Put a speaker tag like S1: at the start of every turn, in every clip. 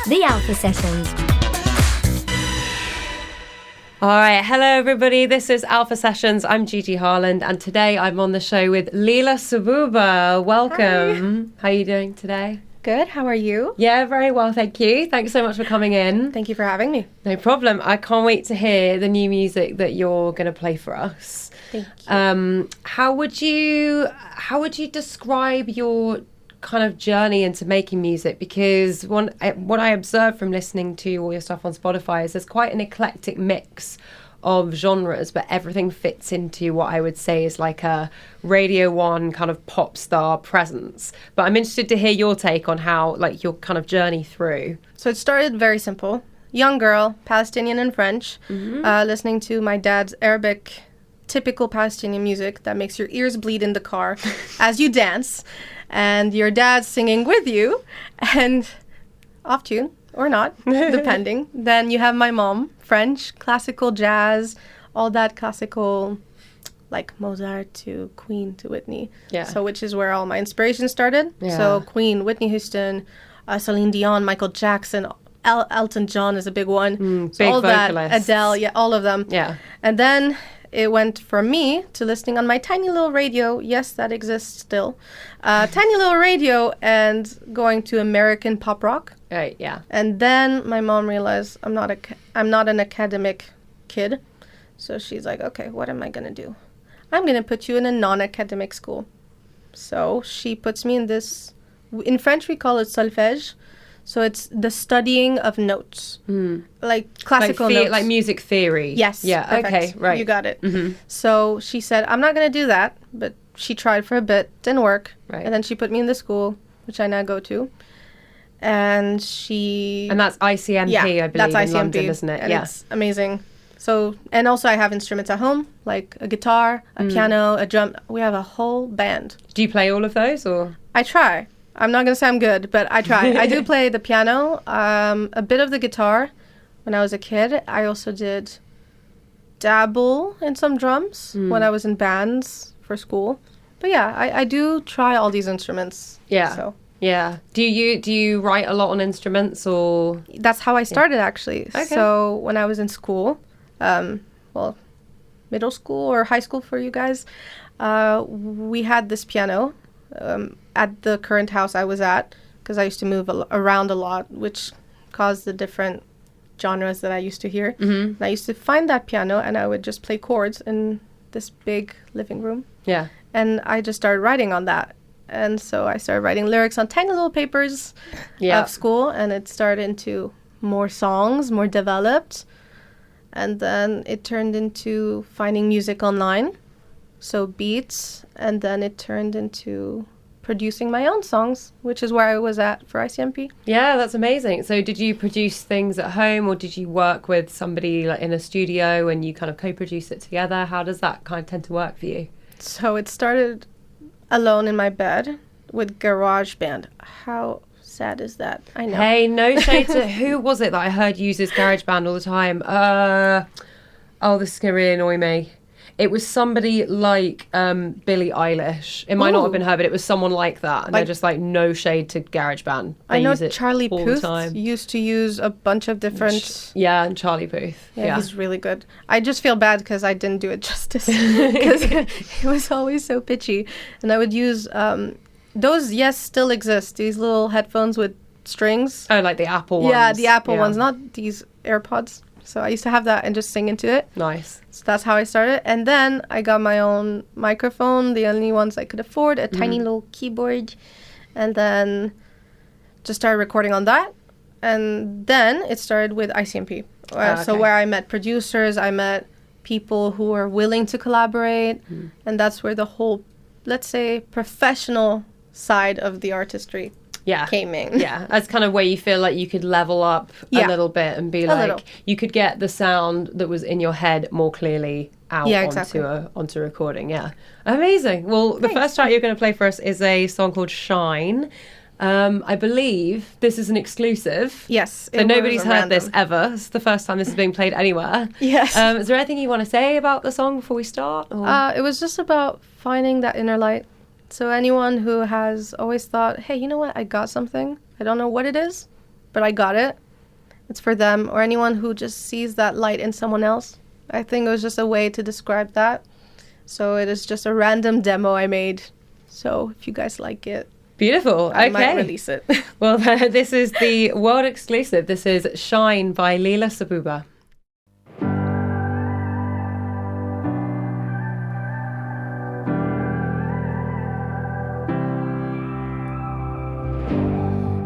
S1: The Alpha Sessions.
S2: All right, hello everybody, this is Alpha Sessions. I'm Gigi Harland and today I'm on the show with Lila Sabouba. Welcome. Hi. How are you doing today?
S3: Good, how are you?
S2: Yeah, very well, thank you. Thanks so much for coming in.
S3: Thank you for having me.
S2: No problem. I can't wait to hear the new music that you're going to play for us.
S3: Thank you.
S2: How would you describe your kind of journey into making music? Because what I observed from listening to all your stuff on Spotify is there's quite an eclectic mix of genres, but everything fits into what I would say is like a Radio 1 kind of pop star presence. But I'm interested to hear your take on how, like, your kind of journey through.
S3: So it started very simple. Young girl, Palestinian and French, listening to my dad's Arabic, typical Palestinian music that makes your ears bleed in the car as you dance, and your dad singing with you, and off tune. Or not, depending. Then you have my mom, French, classical jazz, all that classical, like Mozart to Queen to Whitney.
S2: Yeah.
S3: So which is where all my inspiration started.
S2: Yeah.
S3: So Queen, Whitney Houston, Celine Dion, Michael Jackson, Elton John is a big one. So
S2: big
S3: all
S2: vocalists.
S3: that, Adele, yeah, all of them.
S2: Yeah.
S3: And then it went from me to listening on my tiny little radio. Yes, that exists still. Tiny little radio and going to American pop rock.
S2: Right, yeah.
S3: And then my mom realized I'm not an academic kid. So she's like, okay, what am I going to do? I'm going to put you in a non-academic school. So she puts me in this, in French we call it solfège. So it's the studying of notes, like classical notes.
S2: Like music theory.
S3: Yes.
S2: Yeah,
S3: perfect.
S2: okay, right.
S3: You got it.
S2: Mm-hmm.
S3: So she said, I'm not going to do that. But she tried for a bit, didn't work.
S2: Right.
S3: And then she put me in the school, which I now go to. And
S2: that's ICMP, I believe,
S3: that's ICMP,
S2: in London, isn't it?
S3: And
S2: yeah.
S3: it's amazing. So, and also I have instruments at home, like a guitar, a piano, a drum. We have a whole band.
S2: Do you play all of those, or?
S3: I try. I'm not going to say I'm good, but I try. I do play the piano, a bit of the guitar when I was a kid. I also did dabble in some drums when I was in bands for school. But yeah, I do try all these instruments.
S2: Yeah.
S3: So.
S2: Yeah. Do you write a lot on instruments, or?
S3: That's how I started, actually.
S2: Okay.
S3: So when I was in school, middle school or high school for you guys, we had this piano at the current house I was at, because I used to move around a lot, which caused the different genres that I used to hear. Mm-hmm. And I used to find that piano, and I would just play chords in this big living room.
S2: Yeah.
S3: And I just started writing on that. And so I started writing lyrics on tiny little papers of school, and it started into more songs, more developed. And then it turned into finding music online, so beats, and then it turned into producing my own songs, which is where I was at for ICMP.
S2: Yeah, that's amazing. So did you produce things at home, or did you work with somebody like in a studio and you kind of co-produce it together? How does that kind of tend to work for you?
S3: So it started alone in my bed with GarageBand. How sad is that? I know.
S2: Hey, no shade to who was it that I heard uses GarageBand all the time? This is going to really annoy me. It was somebody like Billie Eilish. It might not have been her, but it was someone like that. And they're just like, no shade to GarageBand.
S3: I know
S2: use it
S3: Charlie
S2: all the
S3: Puth
S2: time.
S3: used to use a bunch of different...
S2: Yeah, and Charlie Puth.
S3: Yeah, he's really good. I just feel bad because I didn't do it justice, because it was always so pitchy. And I would use... those, yes, still exist. These little headphones with strings.
S2: Oh, like the Apple ones.
S3: Yeah, the Apple ones, not these AirPods. So I used to have that and just sing into it.
S2: Nice.
S3: So that's how I started. And then I got my own microphone, the only ones I could afford, a tiny little keyboard. And then just started recording on that. And then it started with ICMP. So where I met producers, I met people who were willing to collaborate. And that's where the whole, let's say, professional side of the artistry came in.
S2: Yeah, that's kind of where you feel like you could level up a little bit and be like, you could get the sound that was in your head more clearly out onto recording. Yeah, amazing. Well, the first track you're going to play for us is a song called Shine. I believe this is an exclusive.
S3: Yes.
S2: So nobody's heard this ever. It's the first time this is being played anywhere.
S3: Yes.
S2: Is there anything you want to say about the song before we start?
S3: It was just about finding that inner light. So anyone who has always thought, hey, you know what? I got something. I don't know what it is, but I got it. It's for them or anyone who just sees that light in someone else. I think it was just a way to describe that. So it is just a random demo I made. So if you guys like it,
S2: beautiful.
S3: I might release it.
S2: Well, this is the world exclusive. This is Shine by Lila Sabouba.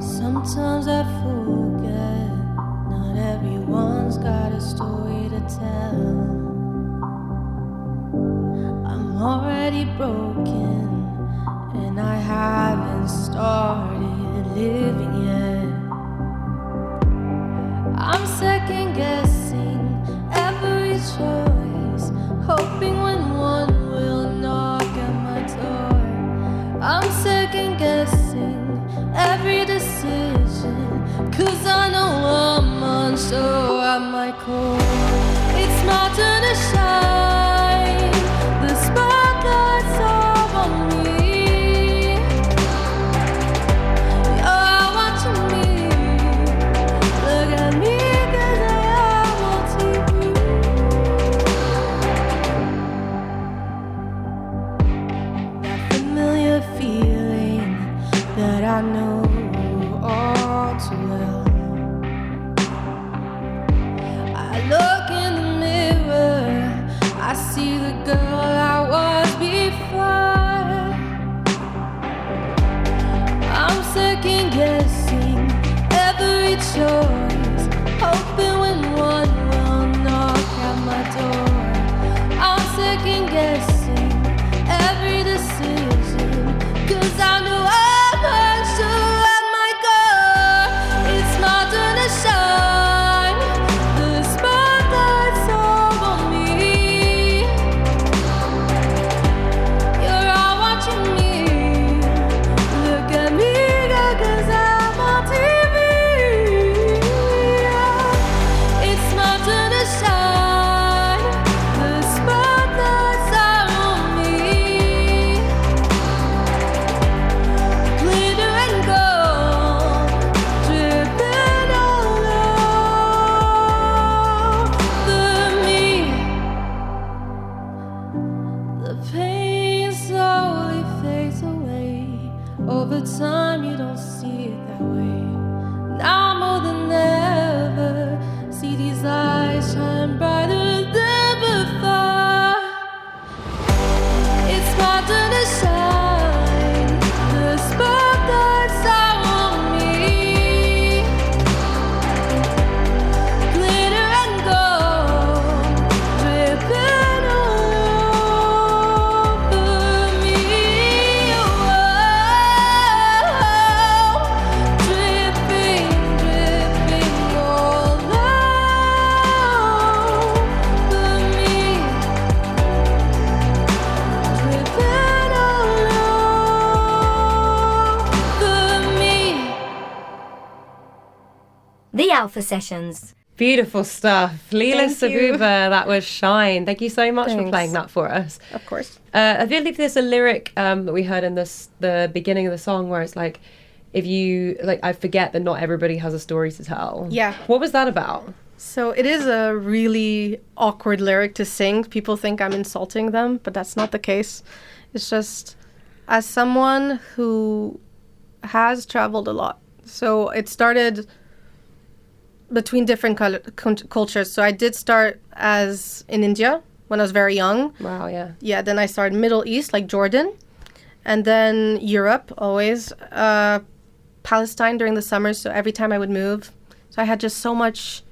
S1: Sometimes I forget, not everyone's got a story to tell. I'm already broken, and I haven't started living yet. I'm second guessing every choice, hoping when one will knock at my door. I'm second guessing every decision, 'cause I know I'm unsure at my core. It's my turn to shine, the spotlight's all on me. You're all watching me, look at me 'cause I am on TV. That familiar feeling that I know all too well. I look in the mirror, I see the girl I was before. I'm second guessing every choice, hoping when one will knock at my door. I'm second guessing every decision, 'cause I know I'm unsure at my core. It's my turn to shine, the spotlight's all on me. You're all watching me, look at me 'cause I'm on TV. It's my turn to shine, the spotlight's all on me. Glitter and gold dripping all over me. The pain slowly fades away. Over time you don't see it that way. Now more than ever, see these eyes shine brighter than before. It's my turn to shine, the spotlight's all on me. Glitter and gold dripping all over me. Oh, dripping, dripping all over me. Dripping all over me.
S4: The Alpha Sessions.
S2: Beautiful stuff. Lila
S3: Thank you.
S2: Sabouba, that was Shine. Thank you so much for
S3: Thanks.
S2: playing that for us.
S3: Of course.
S2: I believe there's a lyric that we heard in the beginning of the song where it's like, if you, like, I forget that not everybody has a story to tell.
S3: Yeah.
S2: What was that about?
S3: So it is a really awkward lyric to sing. People think I'm insulting them, but that's not the case. It's just, as someone who has traveled a lot. So it started between different cultures. So I did start as in India when I was very young.
S2: Wow, yeah.
S3: Yeah, then I started Middle East, like Jordan. And then Europe, always. Palestine during the summers, so every time I would move. So I had just so much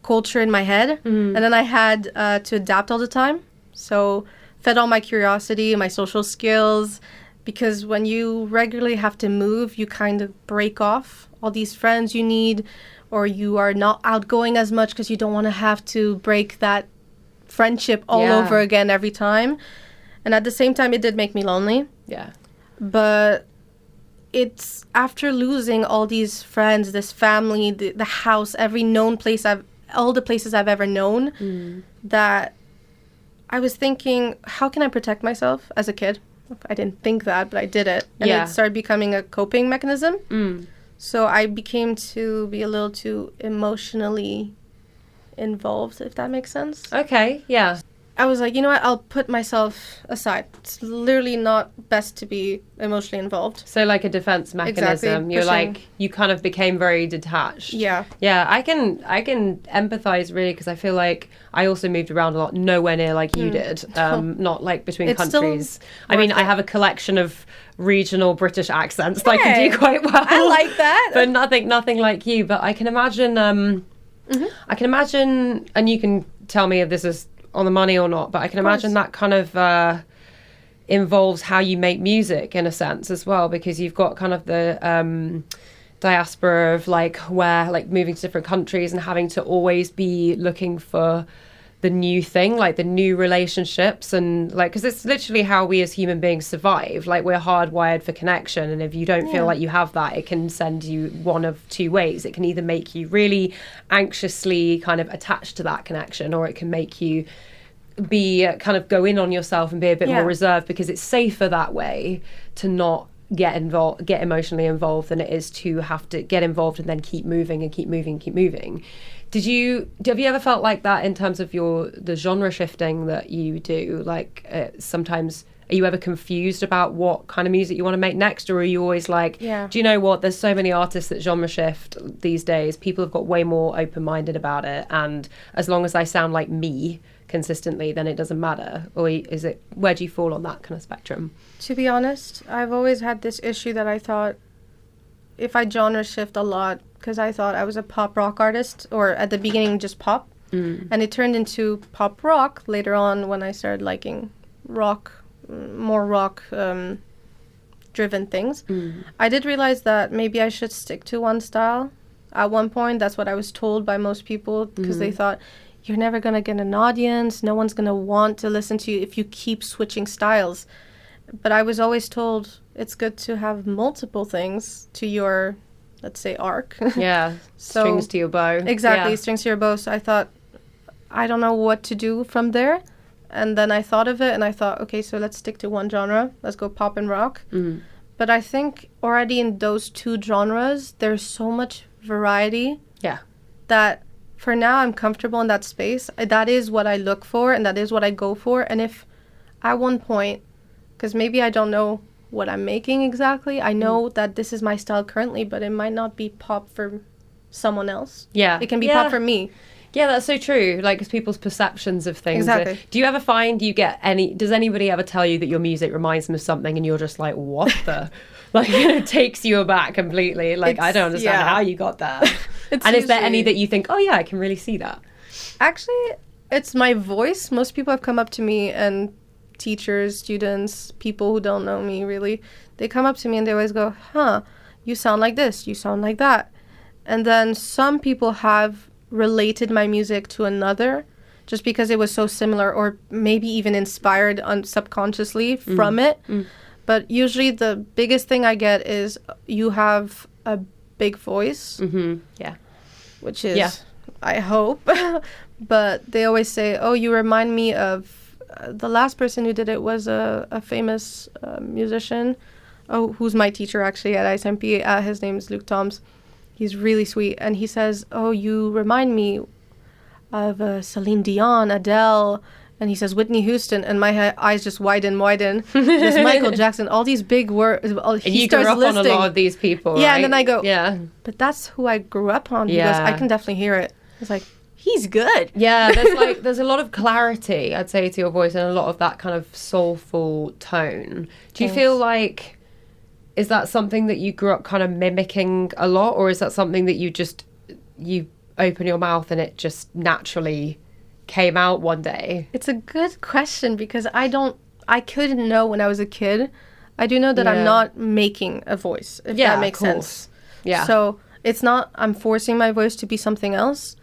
S3: culture in my head. And then I had to adapt all the time. So fed all my curiosity, my social skills. Because when you regularly have to move, you kind of break off all these friends you need, or you are not outgoing as much because you don't want to have to break that friendship all
S2: Yeah.
S3: over again every time. And at the same time, it did make me lonely.
S2: Yeah.
S3: But it's after losing all these friends, this family, the house, every known place all the places I've ever known, that I was thinking, how can I protect myself as a kid? I didn't think that, but I did it. And
S2: Yeah.
S3: it started becoming a coping mechanism. So I became to be a little too emotionally involved, if that makes sense.
S2: Okay, yeah.
S3: I was like, you know what, I'll put myself aside. It's literally not best to be emotionally involved.
S2: So like a defense mechanism.
S3: Exactly,
S2: You're
S3: pushing.
S2: like, you kind of became very detached.
S3: Yeah.
S2: Yeah, I can empathize really, because I feel like I also moved around a lot, nowhere near like you did. Not like between
S3: It's still
S2: countries. I mean,
S3: worth
S2: I
S3: it.
S2: have a collection of regional British accents that I can
S3: Hey,
S2: do quite well.
S3: I like that.
S2: But nothing like you. But I can imagine, and you can tell me if this is on the money or not, but I can imagine that kind of involves how you make music in a sense as well, because you've got kind of the diaspora of like where like moving to different countries and having to always be looking for the new thing, like the new relationships, and like, because it's literally how we as human beings survive. Like, we're hardwired for connection, and if you don't feel like you have that, it can send you one of two ways. It can either make you really anxiously kind of attached to that connection, or it can make you be kind of go in on yourself and be a bit more reserved, because it's safer that way to not get emotionally involved than it is to have to get involved and then keep moving. Have you ever felt like that in terms of the genre shifting that you do? Like, sometimes, are you ever confused about what kind of music you want to make next? Or are you always like, do you know what? There's so many artists that genre shift these days. People have got way more open-minded about it. And as long as I sound like me consistently, then it doesn't matter. Or is it, where do you fall on that kind of spectrum?
S3: To be honest, I've always had this issue that I thought if I genre shift a lot, because I thought I was a pop rock artist, or at the beginning just pop, and it turned into pop rock later on when I started liking rock, more rock driven things. I did realize that maybe I should stick to one style. At one point, that's what I was told by most people, because they thought, you're never going to get an audience, no one's going to want to listen to you if you keep switching styles. But I was always told it's good to have multiple things to your, let's say, arc.
S2: Yeah,
S3: So-
S2: strings to your bow.
S3: Exactly,
S2: Yeah.
S3: strings to your bow. So I thought, I don't know what to do from there. And then I thought of it, and I thought, okay, so let's stick to one genre. Let's go pop and rock. But I think already in those two genres, there's so much variety
S2: Yeah.
S3: that for now I'm comfortable in that space. That is what I look for, and that is what I go for. And if at one point, because maybe I don't know what I'm making exactly, I know that this is my style currently, but it might not be pop for someone else.
S2: Yeah.
S3: It can be pop for me.
S2: Yeah, that's so true. Like, it's people's perceptions of things.
S3: Exactly.
S2: Do you ever find does anybody ever tell you that your music reminds them of something and you're just like, what the? Like, it takes you aback completely. Like, I don't understand how you got that. And is there any
S3: usually-
S2: that you think, oh yeah, I can really see that?
S3: Actually, it's my voice. Most people have come up to me, and teachers, students, people who don't know me really, they come up to me and they always go, you sound like this, you sound like that. And then some people have related my music to another just because it was so similar, or maybe even inspired subconsciously from it. But usually the biggest thing I get is, you have a big voice,
S2: Yeah.
S3: which is, I hope. But they always say, oh, you remind me of, the last person who did it was a famous musician, who's my teacher actually at ISMP. His name is Luke Toms. He's really sweet. And he says, oh, you remind me of Celine Dion, Adele, and he says Whitney Houston, and my eyes just widen. There's Michael Jackson, all these big words.
S2: And you grew up on a lot of these people,
S3: Yeah,
S2: right?
S3: and then I go,
S2: yeah.
S3: but that's who I grew up on.
S2: Yeah.
S3: He goes, I can definitely hear it. It's like, he's good.
S2: Yeah, there's a lot of clarity, I'd say, to your voice, and a lot of that kind of soulful tone. Do you feel like, is that something that you grew up kind of mimicking a lot, or is that something that you open your mouth and it just naturally came out one day?
S3: It's a good question, because I couldn't know when I was a kid. I do know that
S2: Yeah.
S3: I'm not making a voice, if that makes
S2: of course.
S3: sense.
S2: Yeah.
S3: So it's not, I'm forcing my voice to be something else.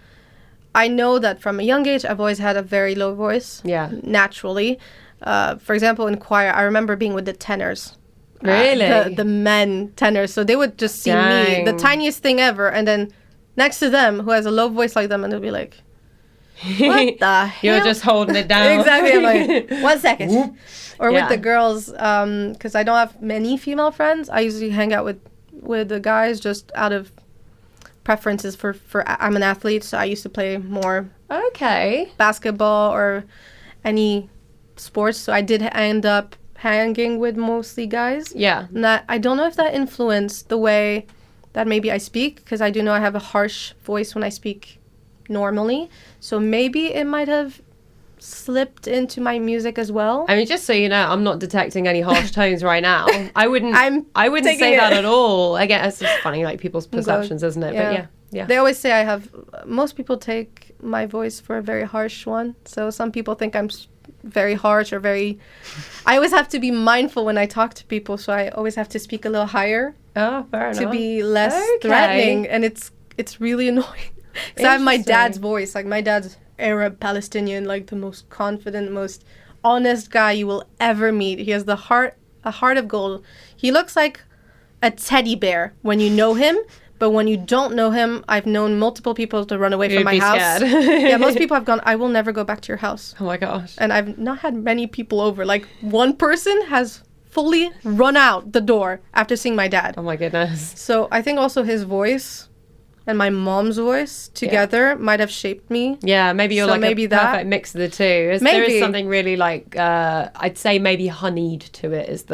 S3: I know that from a young age, I've always had a very low voice.
S2: Yeah.
S3: Naturally. For example, in choir, I remember being with the tenors.
S2: Really?
S3: The men tenors. So they would just see me,
S2: Dang.
S3: the tiniest thing ever, and then next to them, who has a low voice like them, and they'll be like, what the hell?
S2: You're just holding it down.
S3: Exactly. I'm like, 1 second. Or
S2: Yeah.
S3: with the girls, because I don't have many female friends. I usually hang out with with the guys just out of preferences for I'm an athlete, so I used to play more
S2: Okay.
S3: basketball or any sports. So I did end up hanging with mostly guys.
S2: Yeah.
S3: And that, I don't know if that influenced the way that maybe I speak, because I do know I have a harsh voice when I speak normally. So maybe it might have slipped into my music as well.
S2: I mean, just so you know, I'm not detecting any harsh tones right now. I wouldn't
S3: taking
S2: say that
S3: it.
S2: at all. Again, it's just funny, like people's perceptions, isn't it? But yeah.
S3: They always say I have, most people take my voice for a very harsh one. So some people think I'm very harsh or very, I always have to be mindful when I talk to people. So I always have to speak a little higher.
S2: Oh, fair enough.
S3: To be less threatening. And it's really annoying. Because I have my dad's voice. Like my dad's Arab Palestinian, like the most confident, most honest guy you will ever meet. He has a heart of gold. He looks like a teddy bear when you know him, but when you don't know him, I've known multiple people to run away from my house. Yeah, most people have gone, I will never go back to your house.
S2: Oh my gosh.
S3: And I've not had many people over. Like one person has fully run out the door after seeing my dad.
S2: Oh my goodness.
S3: So I think also his voice and my mom's voice together might have shaped me.
S2: Yeah, maybe you're
S3: So
S2: like
S3: maybe
S2: a
S3: that.
S2: perfect mix of the two. There is
S3: Maybe.
S2: something really like, I'd say maybe honeyed to it is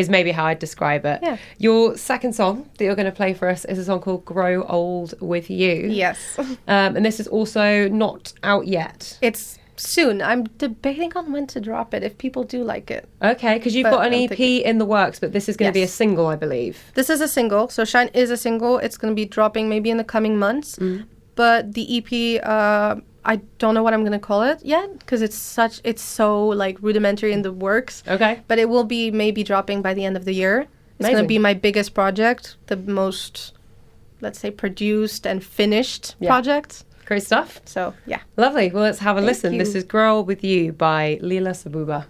S2: maybe how I'd describe it.
S3: Yeah.
S2: Your second song that you're going to play for us is a song called Grow Old With You.
S3: Yes.
S2: And this is also not out yet.
S3: It's soon. I'm debating on when to drop it if people do like it.
S2: Okay, because you've
S3: But
S2: got an
S3: I'm
S2: EP
S3: thinking-
S2: in the works, but this is going to be a
S3: Yes.
S2: single, I believe.
S3: This is a single. So Shine is a single. It's going to be dropping maybe in the coming months. But the EP, I don't know what I'm going to call it yet because it's so like rudimentary in the works.
S2: Okay.
S3: But it will be maybe dropping by the end of the year. It's going
S2: Amazing.
S3: to be my biggest project, the most, let's say, produced and finished project.
S2: Great stuff.
S3: So, yeah.
S2: Lovely. Well, let's have a listen.
S3: you.
S2: This is Grow Old With You by Lila Sabouba.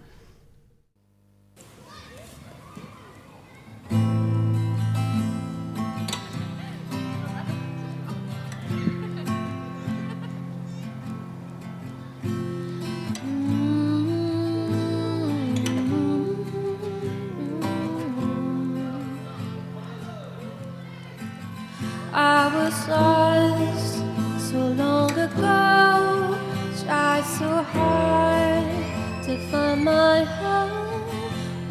S1: I was lost so long ago, tried so hard to find my home.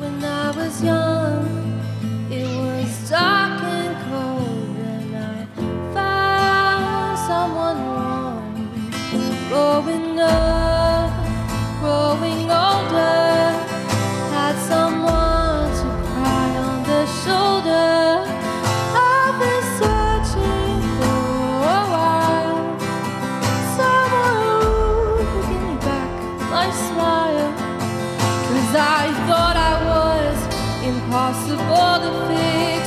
S1: When I was young, it was dark and cold, and I found someone warm. Growing up, growing older, had someone to cry on their shoulder. I've been searching for a while, someone who could give me back my smile. 'Cause I thought I was impossible to fix.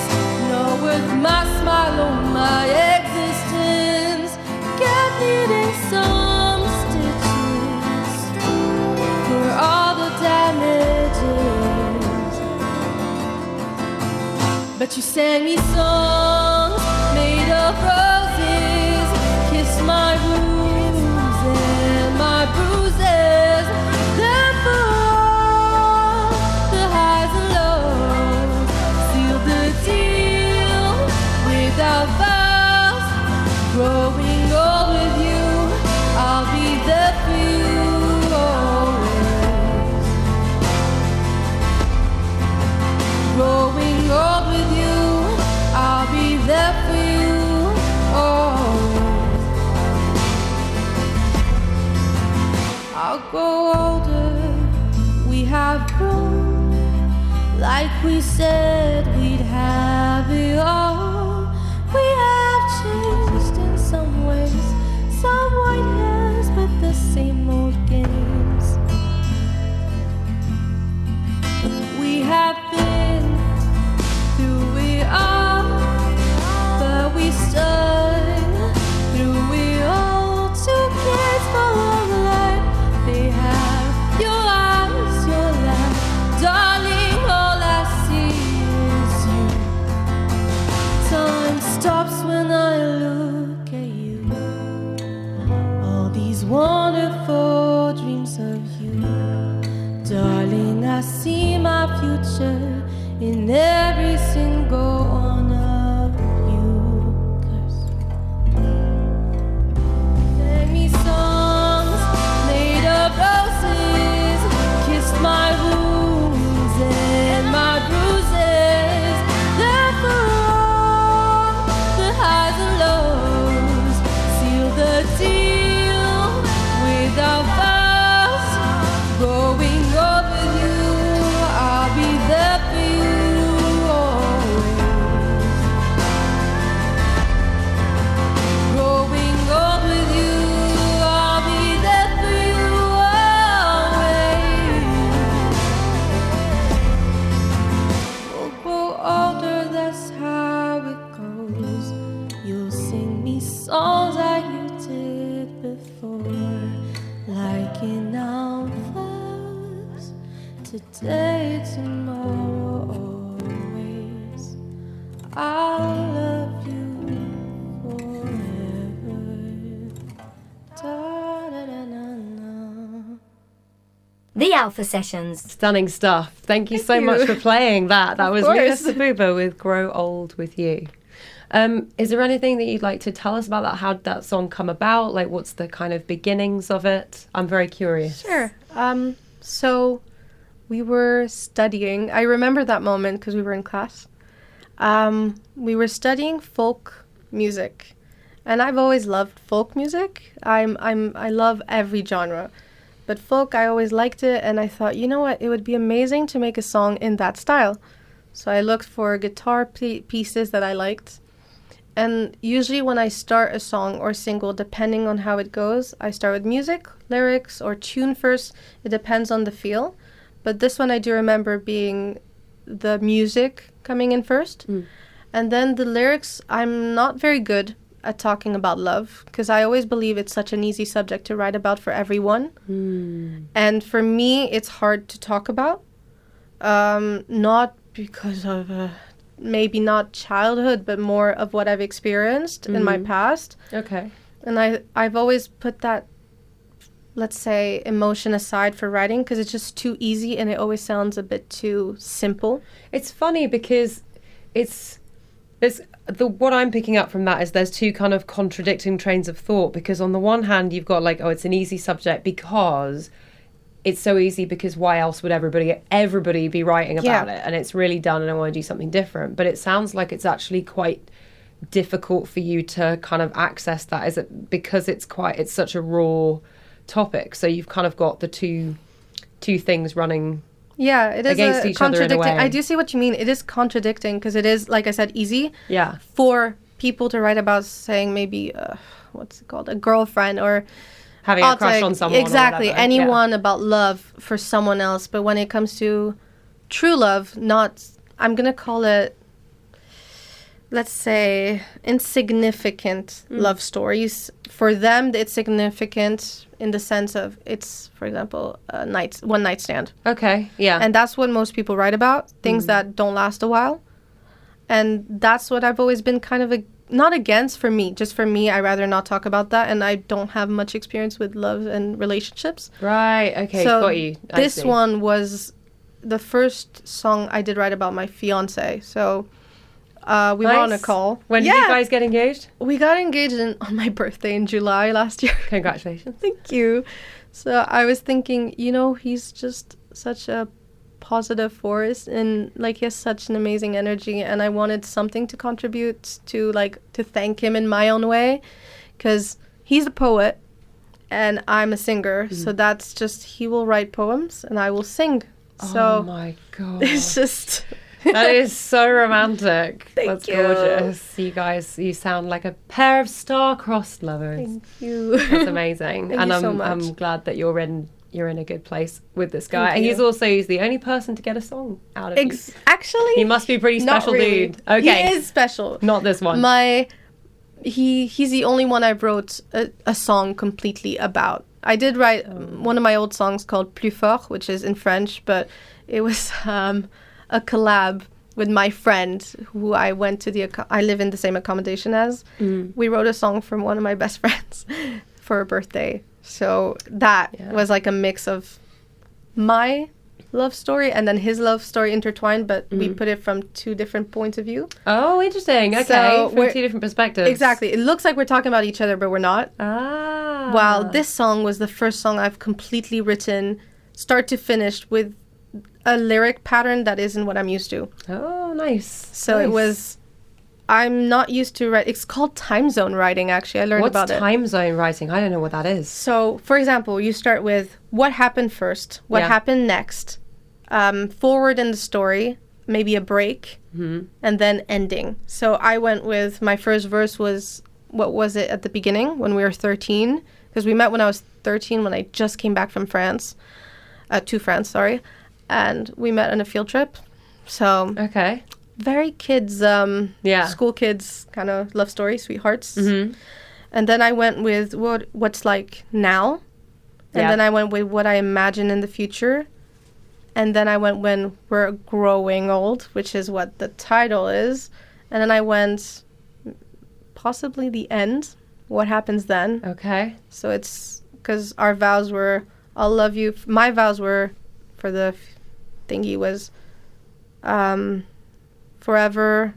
S1: No worth my smile or my existence. Kept needing some stitches for all the damages. But you sang me songs made of roses, kissed my wounds and my bruises. Then for all the highs and lows, sealed the deal without vows. Growing old with you, I'll be there for you always. Growing old with you, I'll be there for you always. I'll grow older, we have grown, like we said we'd have it all. We have changed in some ways, some white hairs, but the same old games. We have been through it all, but we stood through it all. Two kids full of life, they have your eyes, your laugh. Darling, all I see is you. Time stops when I look at you. All these wonderful dreams of you. Darling, I see my future in every single one of today, tomorrow, always. I'll love you forever. Da-da-da-na-na.
S4: The Alpha Sessions.
S2: Stunning stuff. Thank you so much for playing that. That was Lila Sabouba with Grow Old With You. Is there anything that you'd like to tell us about that? How did that song come about? Like, what's the kind of beginnings of it? I'm very curious.
S3: Sure. So we were studying. I remember that moment because we were in class. We were studying folk music, and I've always loved folk music. I love every genre, but folk, I always liked it, and I thought, you know what, it would be amazing to make a song in that style. So I looked for guitar pieces that I liked. And usually when I start a song or single, depending on how it goes, I start with music, lyrics, or tune first. It depends on the feel. But this one I do remember being the music coming in first. And then the lyrics, I'm not very good at talking about love, because I always believe it's such an easy subject to write about for everyone. And for me, it's hard to talk about. Not because of... maybe not childhood, but more of what I've experienced in my past.
S2: Okay.
S3: And I've always put that, let's say, emotion aside for writing because it's just too easy and it always sounds a bit too simple.
S2: It's funny because what I'm picking up from that is there's two kind of contradicting trains of thought, because on the one hand you've got like, oh, it's an easy subject because it's so easy, because why else would everybody be writing about it? And it's really done and I want to do something different. But it sounds like it's actually quite difficult for you to kind of access that. Is it because it's such a raw topic? So you've kind of got the two things running
S3: it is
S2: against each other in a way.
S3: I do see what you mean. It is contradicting because it is, like I said, easy for people to write about, saying maybe, what's it called, a girlfriend or...
S2: having a crush on someone.
S3: Exactly. Anyone about love for someone else. But when it comes to true love, I'm going to call it, let's say, insignificant love stories. For them, it's significant in the sense of it's, for example, one night stand.
S2: Okay, yeah.
S3: And that's what most people write about, things that don't last a while. And that's what I've always been kind of not against. For me, just for me, I rather not talk about that, and I don't have much experience with love and relationships.
S2: Right, okay,
S3: so
S2: got you.
S3: This one was the first song I did write about my fiance. So we were on a call.
S2: When did you guys get engaged?
S3: We got engaged on my birthday in July last year.
S2: Congratulations.
S3: Thank you. So I was thinking, he's just such a positive force, and like he has such an amazing energy, and I wanted something to contribute to, like, to thank him in my own way, because he's a poet and I'm a singer. So that's just, he will write poems and I will sing. So
S2: oh my god,
S3: it's just
S2: that is so romantic.
S3: Thank you.
S2: Gorgeous. You guys, you sound like a pair of star-crossed lovers.
S3: Thank you.
S2: That's amazing.
S3: Thank
S2: and
S3: you
S2: I'm
S3: so much.
S2: I'm glad that you're in a good place with this guy.
S3: Thank
S2: And
S3: you.
S2: he's the only person to get a song out of you.
S3: Actually,
S2: He must be a pretty
S3: not
S2: special
S3: really.
S2: dude. Okay.
S3: He is special.
S2: Not this one.
S3: He's the only one I wrote a song completely about. I did write one of my old songs called Plus Fort, which is in French, but it was a collab with my friend who I went to I live in the same accommodation as. We wrote a song from one of my best friends for her birthday. So that was like a mix of my love story and then his love story intertwined, but we put it from two different points of view.
S2: Oh, interesting. Okay,
S3: So
S2: from two different perspectives.
S3: Exactly. It looks like we're talking about each other, but we're not.
S2: Ah.
S3: While this song was the first song I've completely written, start to finish, with a lyric pattern that isn't what I'm used to.
S2: Oh, nice.
S3: So it was... I'm not used to write. It's called time zone writing, actually. I learned about it.
S2: What's time zone writing? I don't know what that is.
S3: So, for example, you start with what happened first, what happened next, forward in the story, maybe a break, and then ending. So I went with, my first verse was, what was it at the beginning when we were 13? Because we met when I was 13, when I just came back from France, to France, sorry. And we met on a field trip. So...
S2: Okay.
S3: Very kids, school kids kind of love story, sweethearts. And then I went with what's like now. And then I went with what I imagine in the future. And then I went When We're Growing Old, which is what the title is. And then I went possibly The End, What Happens Then.
S2: Okay.
S3: So it's because our vows were, I'll love you. My vows were, for the thingy was, forever,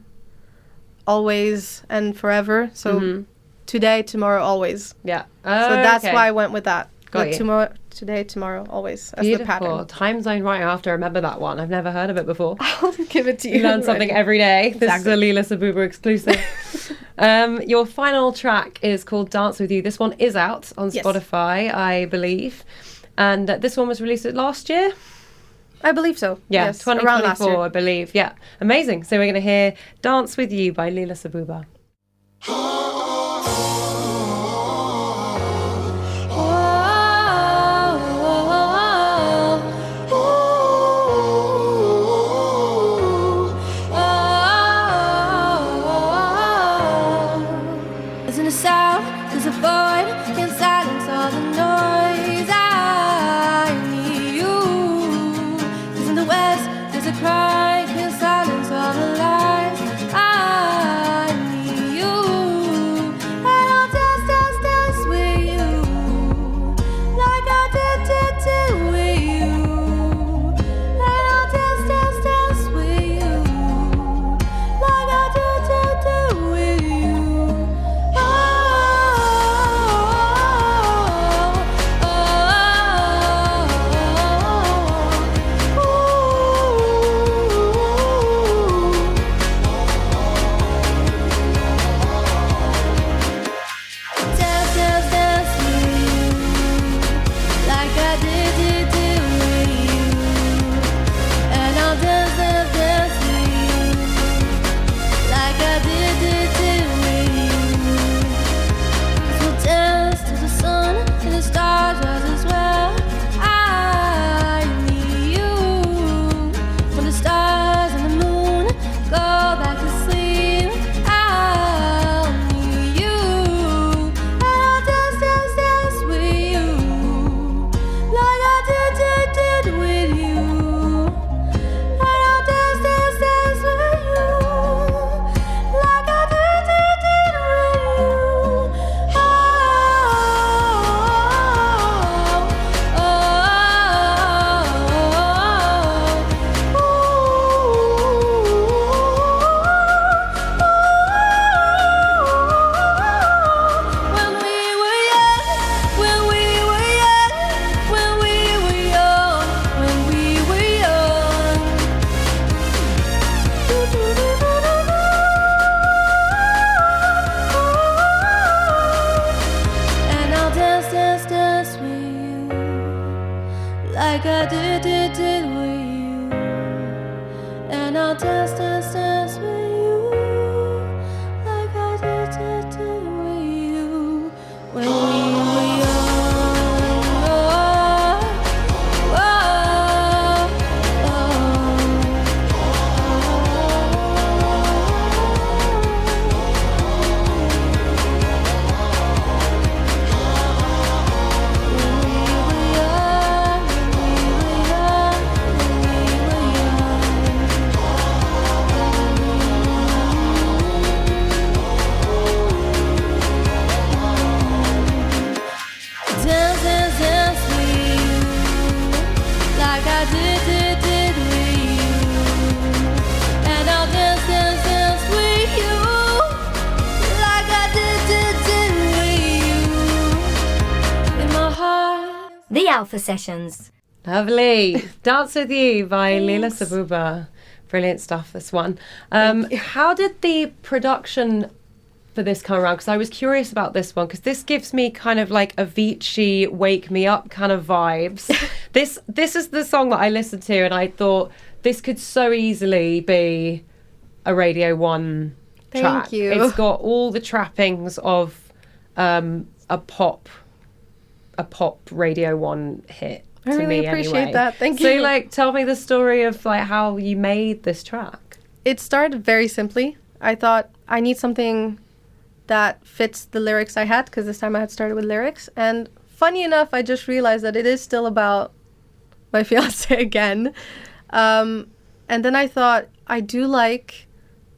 S3: always, and forever. So today, tomorrow, always.
S2: Yeah.
S3: So that's why I went with that.
S2: Got you.
S3: Tomorrow, today, tomorrow, always. As
S2: Beautiful.
S3: the pattern.
S2: Time zone writing. I have to remember that one. I've never heard of it before.
S3: I'll give it to you.
S2: You learn something every day. This is a Lila Sabouba exclusive. Your final track is called Dance With You. This one is out on Spotify, I believe. And this one was released last year?
S3: I believe so.
S2: Yeah,
S3: yes, around last
S2: 2024,
S3: year.
S2: I believe. Yeah, amazing. So we're going to hear Dance With You by Lila Sabouba.
S1: There's in the south, there's a void, can silence all the noise. I need you. There's in the west, there's a cry, can silence all the lies. I need you. And I'll dance, dance, dance with you, like I did with you. And I'll dance, dance, dance with you, like I did with you. Dance, dance, dance with you, like I did with you. And I'll dance, dance, dance with you, like I did with you. We'll dance to the sun and the stars rise as well. I need you. When the stars and the moon go back to sleep, I'll need you. And I'll dance, dance, dance with you, like I did with you. And I'll dance, dance, dance with you, like I did with you. When we were young, when we were young, when we were young, when we were young. And I'll dance, dance, dance with you, like I did with you. And I'll dance, dance, dance with you, like I did with you. When we were young. Dance, dance, dance with you, like I did with you. And I'll dance, dance, dance with you, like I did with you. In my heart.
S4: The Alpha Sessions.
S2: Lovely. Dance With You by Lila Sabouba. Brilliant stuff, this one. How did the production for this come around? Because I was curious about this one, because this gives me kind of like Avicii, Wake Me Up kind of vibes. This is the song that I listened to and I thought this could so easily be a Radio 1 track.
S3: Thank you.
S2: It's got all the trappings of a pop Radio 1 hit.
S3: I
S2: to
S3: really
S2: me
S3: appreciate
S2: anyway.
S3: that. Thank
S2: So,
S3: you.
S2: like, tell me the story of like how you made this track.
S3: It started very simply. I thought I need something that fits the lyrics I had, because this time I had started with lyrics. And funny enough, I just realized that it is still about my fiance again. And then I thought, I do like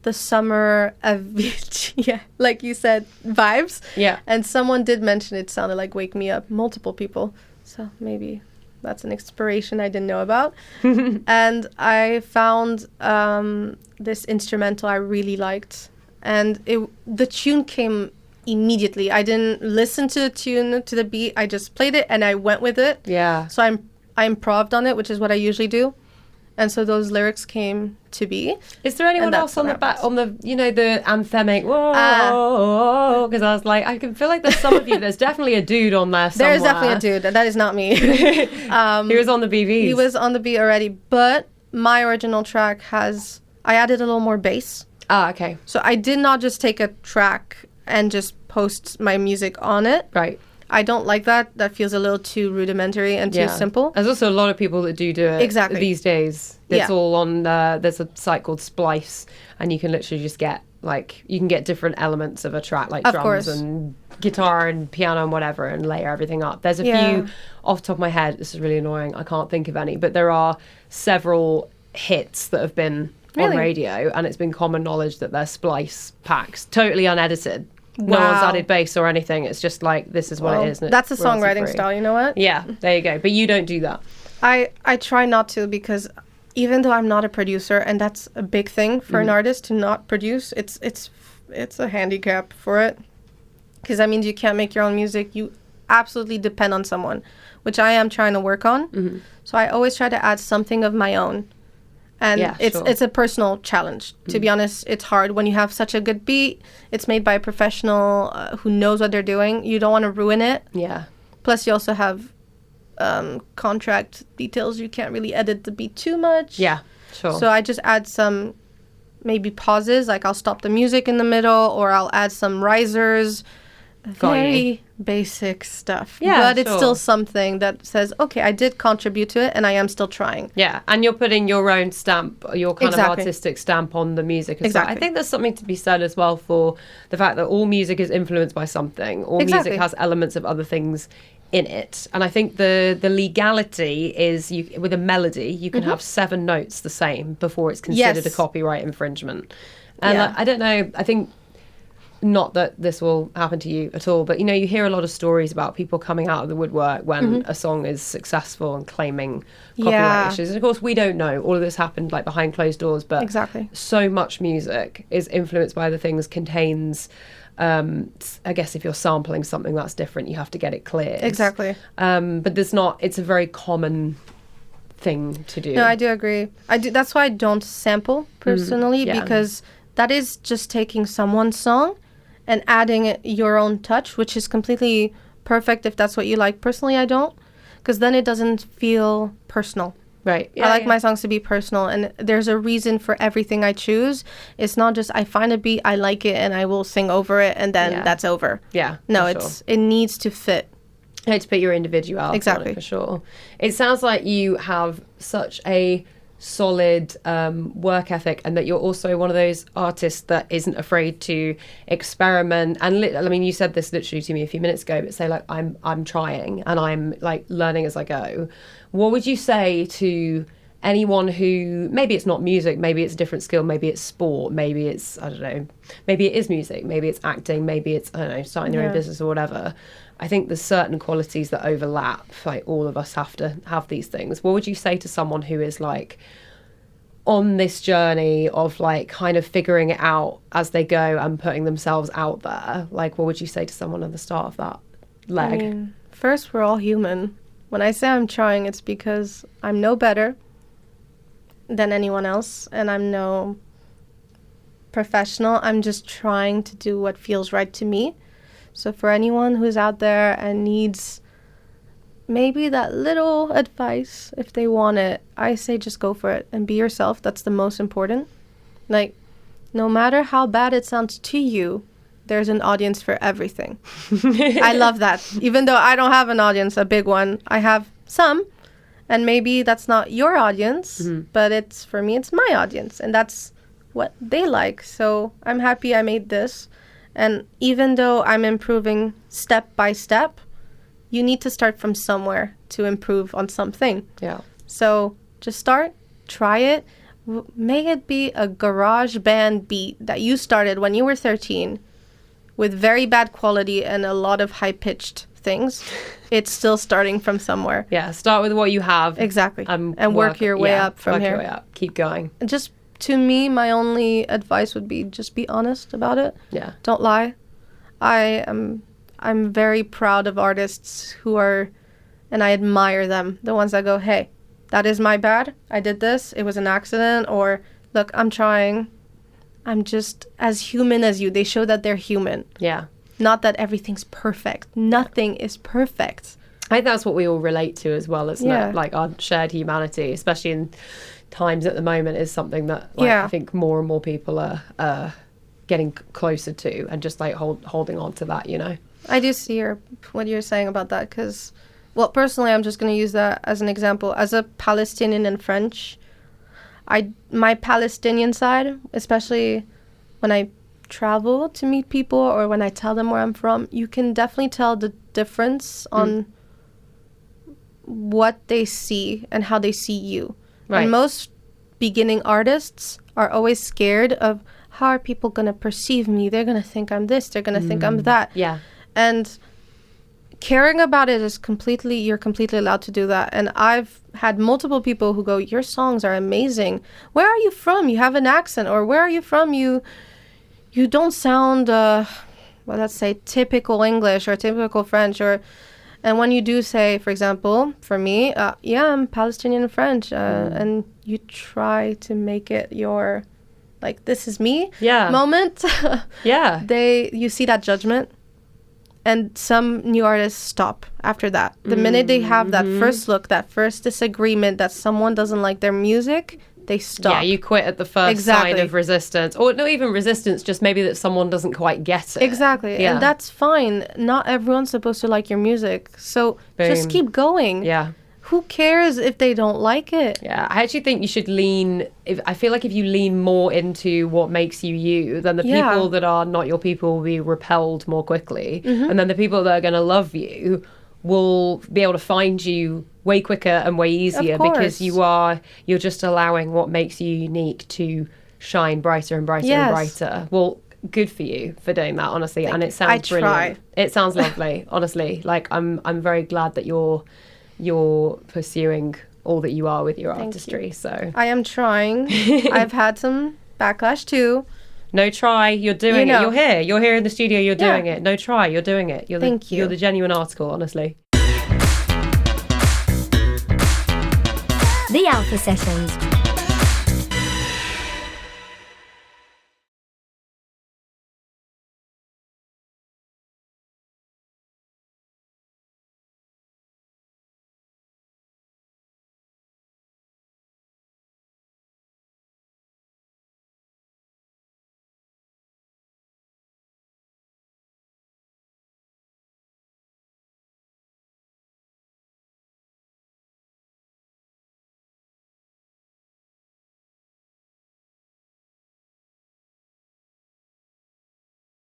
S3: the summer Avicii, yeah, like you said, vibes.
S2: Yeah.
S3: And someone did mention it sounded like Wake Me Up, multiple people. So maybe that's an inspiration I didn't know about. And I found this instrumental I really liked. And the tune came immediately. I didn't listen to the tune, to the beat. I just played it and I went with it.
S2: Yeah.
S3: So I improved on it, which is what I usually do. And so those lyrics came to be.
S2: Is there anyone else on the back, on the, you know, the anthemic, whoa, because I was like, I can feel like there's some of you, there's definitely a dude on there somewhere.
S3: There's definitely a dude, and that is not me.
S2: He was on the BVs.
S3: He was on the beat already, but my original track I added a little more bass.
S2: Ah, okay.
S3: So I did not just take a track and just post my music on it.
S2: Right.
S3: I don't like that. That feels a little too rudimentary and too simple.
S2: There's also a lot of people that do it these days. It's all on, there's a site called Splice, and you can literally just get, like, you can get different elements of a track, like drums and guitar and piano and whatever, and layer everything up. There's a few, off the top of my head, this is really annoying, I can't think of any, but there are several hits that have been on radio, and it's been common knowledge that they're Splice packs, totally unedited. No one's added bass or anything. It's just like, this is what it is.
S3: That's a songwriting style, you know what?
S2: Yeah, there you go. But you don't do that.
S3: I try not to, because even though I'm not a producer, and that's a big thing for an artist to not produce, it's a handicap for it. Because that means you can't make your own music. You absolutely depend on someone, which I am trying to work on. So I always try to add something of my own. And it's a personal challenge. To be honest, it's hard. When you have such a good beat, it's made by a professional who knows what they're doing. You don't want to ruin it.
S2: Yeah.
S3: Plus, you also have contract details. You can't really edit the beat too much.
S2: Yeah, sure.
S3: So I just add some maybe pauses. Like I'll stop the music in the middle, or I'll add some risers. Very basic stuff.
S2: Yeah,
S3: but it's still something that says, okay, I did contribute to it and I am still trying.
S2: Yeah, and you're putting your own stamp, your kind of artistic stamp on the music as well. I think there's something to be said as well for the fact that all music is influenced by something. All music has elements of other things in it. And I think the legality is, with a melody, you can have 7 notes the same before it's considered a copyright infringement. And I don't know, I think, not that this will happen to you at all, but, you know, you hear a lot of stories about people coming out of the woodwork when a song is successful and claiming copyright issues. And of course, we don't know. All of this happened like behind closed doors, but so much music is influenced by the things contains. I guess if you're sampling something that's different, you have to get it cleared.
S3: Exactly.
S2: But there's not, it's a very common thing to do.
S3: No, I do agree. That's why I don't sample personally, because that is just taking someone's song and adding your own touch, which is completely perfect if that's what you like. Personally, I don't, because then it doesn't feel personal.
S2: Right.
S3: I like my songs to be personal, and there's a reason for everything I choose. It's not just I find a beat, I like it, and I will sing over it, and then that's over.
S2: Yeah.
S3: No, it needs to fit.
S2: You need to put your individuality on it, for sure. It sounds like you have such a solid work ethic, and that you're also one of those artists that isn't afraid to experiment. And I mean, you said this literally to me a few minutes ago, but say like, I'm trying and I'm like learning as I go. What would you say to anyone who, maybe it's not music, maybe it's a different skill, maybe it's sport, maybe it's, I don't know, maybe it is music, maybe it's acting, maybe it's, I don't know, starting your own business or whatever. I think there's certain qualities that overlap. Like, all of us have to have these things. What would you say to someone who is like on this journey of like kind of figuring it out as they go and putting themselves out there? Like, what would you say to someone at the start of that leg?
S3: I mean, first, we're all human. When I say I'm trying, it's because I'm no better than anyone else, and I'm no professional. I'm just trying to do what feels right to me. So for anyone who's out there and needs maybe that little advice, if they want it, I say just go for it and be yourself. That's the most important. Like, no matter how bad it sounds to you, there's an audience for everything. I love that. Even though I don't have an audience, a big one, I have some. And maybe that's not your audience, but it's, for me, it's my audience. And that's what they like. So I'm happy I made this. And even though I'm improving step by step, you need to start from somewhere to improve on something.
S2: Yeah.
S3: So just start, try it. May it be a garage band beat that you started when you were 13 with very bad quality and a lot of high-pitched things. It's still starting from somewhere.
S2: Yeah, start with what you have.
S3: Exactly. And work your way up from here.
S2: Work your way up. Keep going.
S3: And just, to me, my only advice would be just be honest about it.
S2: Yeah.
S3: Don't lie. I'm very proud of artists who are, and I admire them, the ones that go, hey, that is my bad. I did this. It was an accident. Or, look, I'm trying. I'm just as human as you. They show that they're human.
S2: Yeah.
S3: Not that everything's perfect. Nothing is perfect.
S2: I think that's what we all relate to as well, isn't it? Like our shared humanity, especially in times at the moment, is something that I think more and more people are getting closer to, and just like holding on to that, you know?
S3: I do see what you're saying about that, because... Well, personally, I'm just going to use that as an example. As a Palestinian in French, my Palestinian side, especially when I travel to meet people or when I tell them where I'm from, you can definitely tell the difference on what they see and how they see you. Right. And most beginning artists are always scared of, how are people going to perceive me? They're going to think I'm this. They're going to think I'm that.
S2: Yeah.
S3: And... caring about it is you're completely allowed to do that. And I've had multiple people who go, your songs are amazing. Where are you from? You have an accent. Or where are you from? You don't sound, let's say typical English or typical French. And when you do say, for example, for me, I'm Palestinian French. And you try to make it your, like, this is me moment.
S2: Yeah.
S3: You see that judgment. And some new artists stop after that. The minute they have that first look, that first disagreement, that someone doesn't like their music, they stop.
S2: Yeah, you quit at the first sign of resistance. Or not even resistance, just maybe that someone doesn't quite get it.
S3: Exactly. Yeah. And that's fine. Not everyone's supposed to like your music. So just keep going.
S2: Yeah.
S3: Who cares if they don't like it?
S2: Yeah, I actually think you should I feel like if you lean more into what makes you you, then the people that are not your people will be repelled more quickly. And then the people that are going to love you will be able to find you way quicker and way easier, because you're just allowing what makes you unique to shine brighter and brighter and brighter. Well, good for you for doing that, honestly. And it sounds brilliant. It sounds lovely, honestly. Like I'm very glad that you're pursuing all that you are with your artistry. So
S3: I am trying. I've had some backlash too.
S2: No try, you're doing it. You're here in the studio, you're doing it. No try, you're doing it.
S3: Thank you.
S2: You're the genuine article, honestly.
S4: The Alpha Sessions.